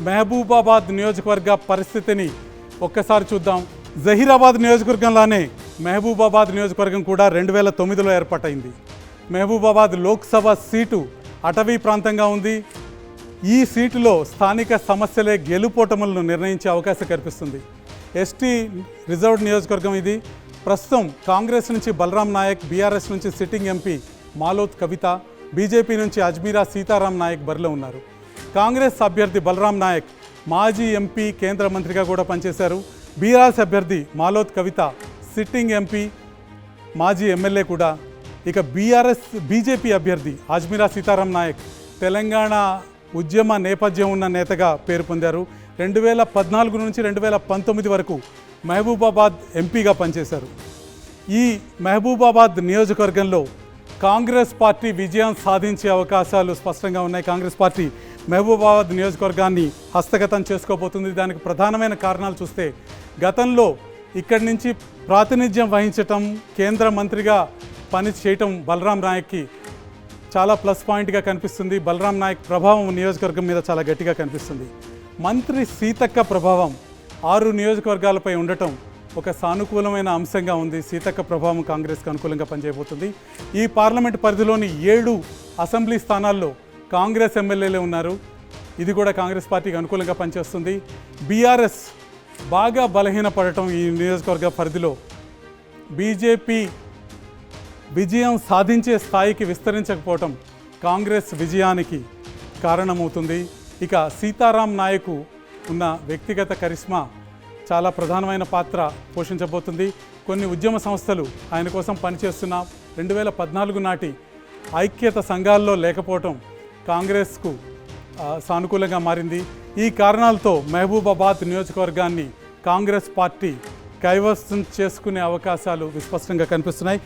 మహబూబాబాద్ నియోజకవర్గ పరిస్థితిని ఒక్కసారి చూద్దాం. జహీరాబాద్ నియోజకవర్గంలోనే మహబూబాబాద్ నియోజకవర్గం కూడా 2009లో ఏర్పాటైంది. మహబూబాబాద్ లోక్సభ సీటు అటవీ ప్రాంతంగా ఉంది. ఈ సీటులో స్థానిక సమస్యలే గెలుపోటములను నిర్ణయించే అవకాశం కనిపిస్తుంది. ఎస్టీ రిజర్వ్డ్ నియోజకవర్గం ఇది. ప్రస్తుతం కాంగ్రెస్ నుంచి బలరాం నాయక్, బీఆర్ఎస్ నుంచి సిట్టింగ్ ఎంపీ మాలోత్ కవిత, బీజేపీ నుంచి అజ్మీరా సీతారాం నాయక్ బరిలో ఉన్నారు. కాంగ్రెస్ అభ్యర్థి బలరాం నాయక్ మాజీ ఎంపీ, కేంద్ర మంత్రిగా కూడా పనిచేశారు. బీఆర్ఎస్ అభ్యర్థి మాలోత్ కవిత సిట్టింగ్ ఎంపీ, మాజీ ఎమ్మెల్యే కూడా. ఇక బీజేపీ అభ్యర్థి అజ్మీరా సీతారాం నాయక్ తెలంగాణ ఉద్యమ నేపథ్యం ఉన్న నేతగా పేరు పొందారు. 2014 నుంచి 2019 వరకు మహబూబాబాద్ ఎంపీగా పనిచేశారు. ఈ మహబూబాబాద్ నియోజకవర్గంలో కాంగ్రెస్ పార్టీ విజయం సాధించే అవకాశాలు స్పష్టంగా ఉన్నాయి. కాంగ్రెస్ పార్టీ మహబూబాబాద్ నియోజకవర్గాన్ని హస్తగతం చేసుకోబోతుంది. దానికి ప్రధానమైన కారణాలు చూస్తే, గతంలో ఇక్కడి నుంచి ప్రాతినిధ్యం వహించటం, కేంద్ర మంత్రిగా పని చేయటం బలరాం నాయక్కి చాలా ప్లస్ పాయింట్గా కనిపిస్తుంది. బలరాం నాయక్ ప్రభావం నియోజకవర్గం మీద చాలా గట్టిగా కనిపిస్తుంది. మంత్రి సీతక్క ప్రభావం 6 నియోజకవర్గాలపై ఉండటం ఒక సానుకూలమైన అంశంగా ఉంది. సీతక్క ప్రభావం కాంగ్రెస్కి అనుకూలంగా పనిచేయబోతుంది. ఈ పార్లమెంట్ పరిధిలోని 7 అసెంబ్లీ స్థానాల్లో కాంగ్రెస్ ఎమ్మెల్యేలే ఉన్నారు. ఇది కూడా కాంగ్రెస్ పార్టీకి అనుకూలంగా పనిచేస్తుంది. బీఆర్ఎస్ బాగా బలహీనపడటం ఈ నియోజకవర్గ పరిధిలో బీజేపీ విజయం సాధించే స్థాయికి విస్తరించకపోవటం కాంగ్రెస్ విజయానికి కారణమవుతుంది. ఇక సీతారాం నాయకు ఉన్న వ్యక్తిగత కరిష్మా చాలా ప్రధానమైన పాత్ర పోషించబోతుంది. కొన్ని ఉద్యమ సంస్థలు ఆయన కోసం పనిచేస్తున్న 2014 నాటి ఐక్యత సంఘాల్లో లేకపోవటం కాంగ్రెస్కు సానుకూలంగా మారింది. ఈ కారణాలతో మహబూబాబాద్ నియోజకవర్గాన్ని కాంగ్రెస్ పార్టీ కైవసం చేసుకునే అవకాశాలు విస్పష్టంగా కనిపిస్తున్నాయి.